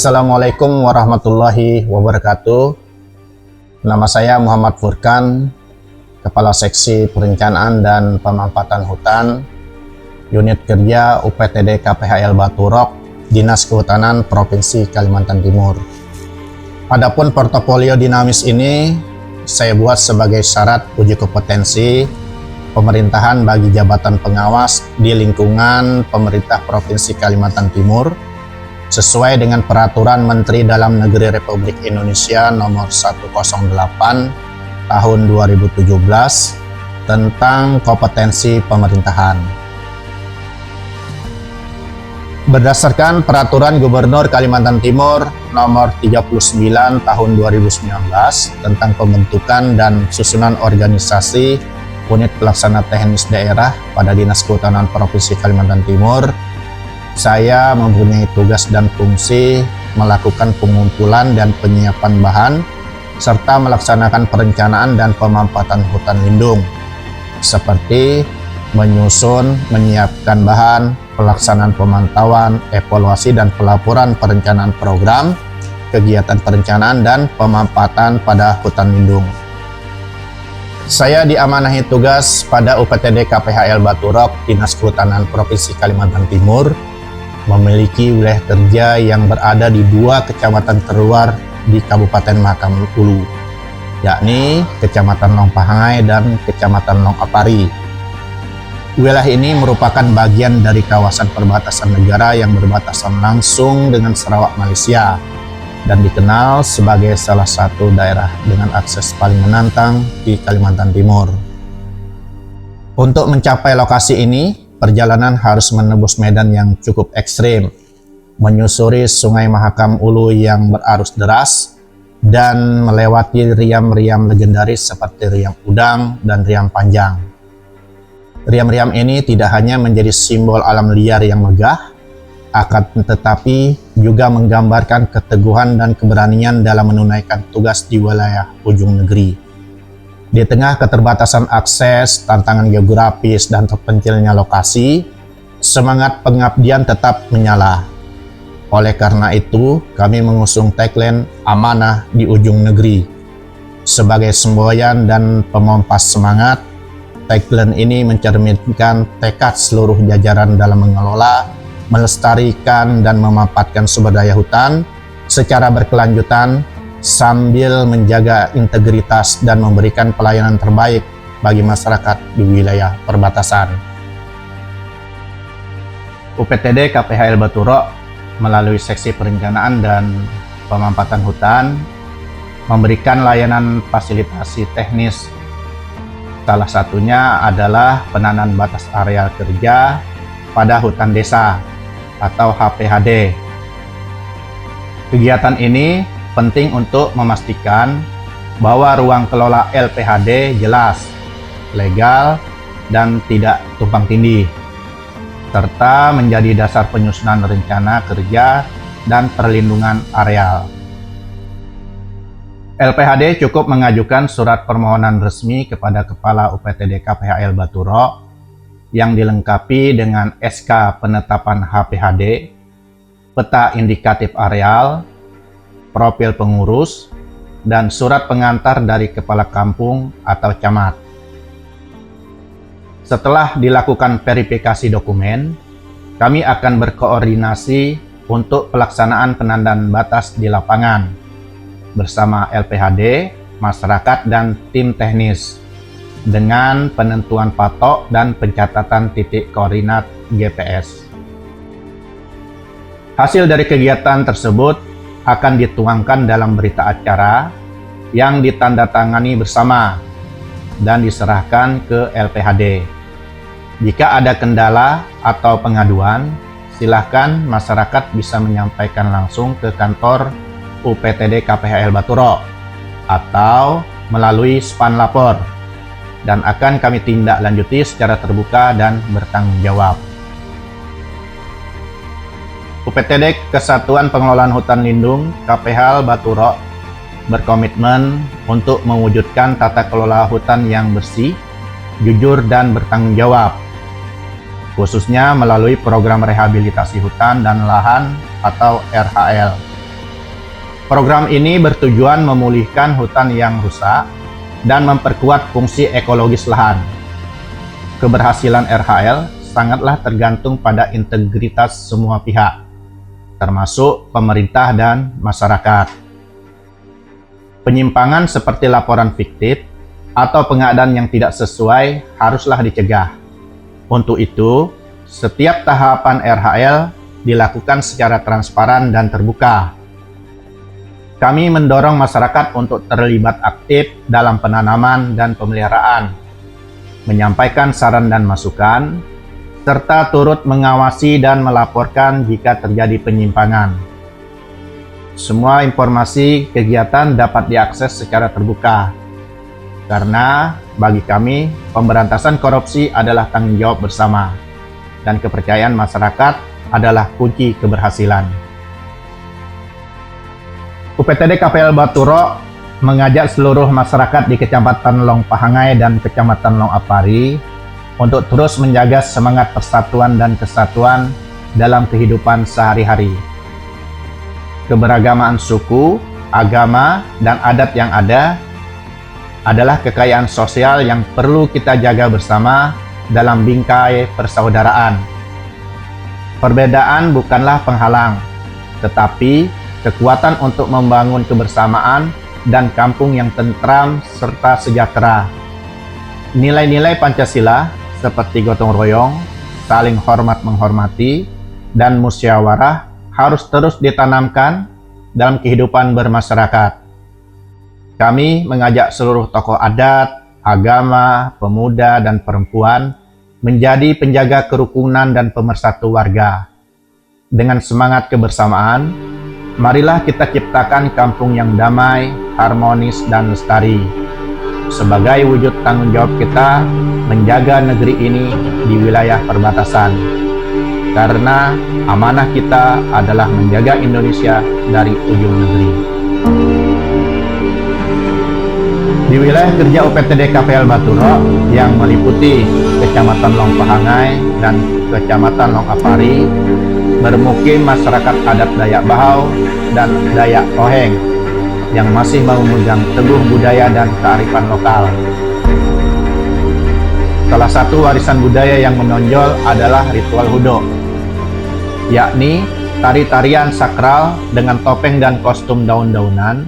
Assalamualaikum warahmatullahi wabarakatuh. Nama saya Muhammad Furkan, Kepala Seksi Perencanaan dan Pemampatan Hutan, Unit Kerja UPTD KPHL Baturok, Dinas Kehutanan Provinsi Kalimantan Timur. Adapun portofolio dinamis ini saya buat sebagai syarat uji kompetensi pemerintahan bagi jabatan pengawas di lingkungan pemerintah Provinsi Kalimantan Timur sesuai dengan Peraturan Menteri Dalam Negeri Republik Indonesia Nomor 108 Tahun 2017 tentang kompetensi pemerintahan. Berdasarkan Peraturan Gubernur Kalimantan Timur Nomor 39 Tahun 2019 tentang pembentukan dan susunan organisasi Unit Pelaksana Teknis Daerah pada Dinas Kehutanan Provinsi Kalimantan Timur, saya mempunyai tugas dan fungsi melakukan pengumpulan dan penyiapan bahan serta melaksanakan perencanaan dan pemampatan hutan lindung seperti menyusun, menyiapkan bahan, pelaksanaan pemantauan, evaluasi dan pelaporan perencanaan program, kegiatan perencanaan dan pemampatan pada hutan lindung. Saya diamanahi tugas pada UPTD KPHL Baturok, Dinas Kehutanan Provinsi Kalimantan Timur, memiliki wilayah kerja yang berada di dua kecamatan terluar di Kabupaten Mahakam Ulu, yakni Kecamatan Longpahangai dan Kecamatan Longapari. Wilayah ini merupakan bagian dari kawasan perbatasan negara yang berbatasan langsung dengan Sarawak, Malaysia, dan dikenal sebagai salah satu daerah dengan akses paling menantang di Kalimantan Timur. Untuk mencapai lokasi ini, perjalanan harus menembus medan yang cukup ekstrim, menyusuri Sungai Mahakam Ulu yang berarus deras, dan melewati riam-riam legendaris seperti Riam Udang dan Riam Panjang. Riam-riam ini tidak hanya menjadi simbol alam liar yang megah, akan tetapi juga menggambarkan keteguhan dan keberanian dalam menunaikan tugas di wilayah ujung negeri. Di tengah keterbatasan akses, tantangan geografis, dan terpencilnya lokasi, semangat pengabdian tetap menyala. Oleh karena itu, kami mengusung tagline Amanah di Ujung Negeri. Sebagai semboyan dan pemompas semangat, tagline ini mencerminkan tekad seluruh jajaran dalam mengelola, melestarikan, dan memampatkan sumber daya hutan secara berkelanjutan, sambil menjaga integritas dan memberikan pelayanan terbaik bagi masyarakat di wilayah perbatasan. UPTD KPHL Baturok melalui Seksi Perencanaan dan Pemampatan Hutan memberikan layanan fasilitasi teknis. Salah satunya adalah penanaman batas areal kerja pada hutan desa atau HPHD. Kegiatan ini penting untuk memastikan bahwa ruang kelola LPHD jelas, legal, dan tidak tumpang tindih, serta menjadi dasar penyusunan rencana kerja dan perlindungan areal. LPHD cukup mengajukan surat permohonan resmi kepada Kepala UPTD KPHL Baturok yang dilengkapi dengan SK penetapan HPHD, peta indikatif areal, profil pengurus, dan surat pengantar dari kepala kampung atau camat. Setelah dilakukan verifikasi dokumen, kami akan berkoordinasi untuk pelaksanaan penandaan batas di lapangan bersama LPHD, masyarakat, dan tim teknis dengan penentuan patok dan pencatatan titik koordinat GPS. Hasil dari kegiatan tersebut akan dituangkan dalam berita acara yang ditandatangani bersama dan diserahkan ke LPHD. Jika ada kendala atau pengaduan, silakan masyarakat bisa menyampaikan langsung ke kantor UPTD KPHL Baturok atau melalui span lapor, dan akan kami tindak lanjuti secara terbuka dan bertanggung jawab. UPTD Kesatuan Pengelolaan Hutan Lindung KPHL Baturok berkomitmen untuk mewujudkan tata kelola hutan yang bersih, jujur, dan bertanggung jawab, khususnya melalui program rehabilitasi hutan dan lahan atau RHL Program ini bertujuan memulihkan hutan yang rusak dan memperkuat fungsi ekologis lahan. Keberhasilan RHL sangatlah tergantung pada integritas semua pihak, termasuk pemerintah dan masyarakat. Penyimpangan seperti laporan fiktif atau pengadaan yang tidak sesuai haruslah dicegah. Untuk itu, setiap tahapan RHL dilakukan secara transparan dan terbuka. Kami mendorong masyarakat untuk terlibat aktif dalam penanaman dan pemeliharaan, menyampaikan saran dan masukan, serta turut mengawasi dan melaporkan jika terjadi penyimpangan. Semua informasi kegiatan dapat diakses secara terbuka, karena bagi kami, pemberantasan korupsi adalah tanggung jawab bersama, dan kepercayaan masyarakat adalah kunci keberhasilan. UPTD KPHL Baturo mengajak seluruh masyarakat di Kecamatan Long Pahangai dan Kecamatan Long Apari untuk terus menjaga semangat persatuan dan kesatuan dalam kehidupan sehari-hari. Keberagaman suku, agama, dan adat yang ada adalah kekayaan sosial yang perlu kita jaga bersama dalam bingkai persaudaraan. Perbedaan bukanlah penghalang, tetapi kekuatan untuk membangun kebersamaan dan kampung yang tentram serta sejahtera. Nilai-nilai Pancasila seperti gotong royong, saling hormat menghormati, dan musyawarah harus terus ditanamkan dalam kehidupan bermasyarakat. Kami mengajak seluruh tokoh adat, agama, pemuda, dan perempuan menjadi penjaga kerukunan dan pemersatu warga. Dengan semangat kebersamaan, marilah kita ciptakan kampung yang damai, harmonis, dan lestari. Sebagai wujud tanggung jawab kita menjaga negeri ini di wilayah perbatasan. Karena amanah kita adalah menjaga Indonesia dari ujung negeri. Di wilayah kerja UPTD KPHL Baturo yang meliputi Kecamatan Long Pahangai dan Kecamatan Long Apari, bermukim masyarakat adat Dayak Bahau dan Dayak Oheng yang masih memegang teguh budaya dan kearifan lokal. Salah satu warisan budaya yang menonjol adalah ritual Hudo, yakni tari-tarian sakral dengan topeng dan kostum daun-daunan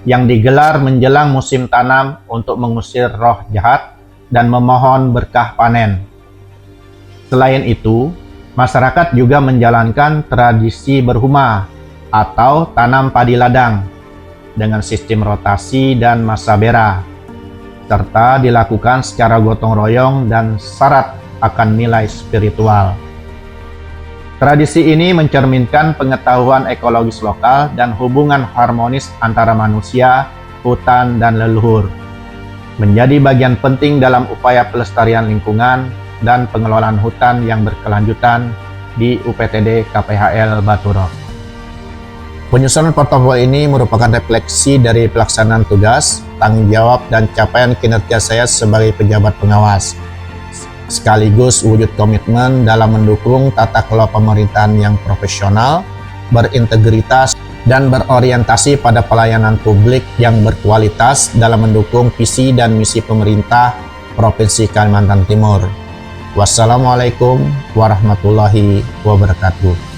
yang digelar menjelang musim tanam untuk mengusir roh jahat dan memohon berkah panen. Selain itu, masyarakat juga menjalankan tradisi berhuma atau tanam padi ladang dengan sistem rotasi dan masa bera, serta dilakukan secara gotong royong dan syarat akan nilai spiritual. Tradisi ini mencerminkan pengetahuan ekologis lokal dan hubungan harmonis antara manusia, hutan, dan leluhur, menjadi bagian penting dalam upaya pelestarian lingkungan dan pengelolaan hutan yang berkelanjutan di UPTD KPHL Baturo. Penyusunan protokol ini merupakan refleksi dari pelaksanaan tugas, tanggung jawab, dan capaian kinerja saya sebagai pejabat pengawas, sekaligus wujud komitmen dalam mendukung tata kelola pemerintahan yang profesional, berintegritas, dan berorientasi pada pelayanan publik yang berkualitas dalam mendukung visi dan misi pemerintah Provinsi Kalimantan Timur. Wassalamualaikum warahmatullahi wabarakatuh.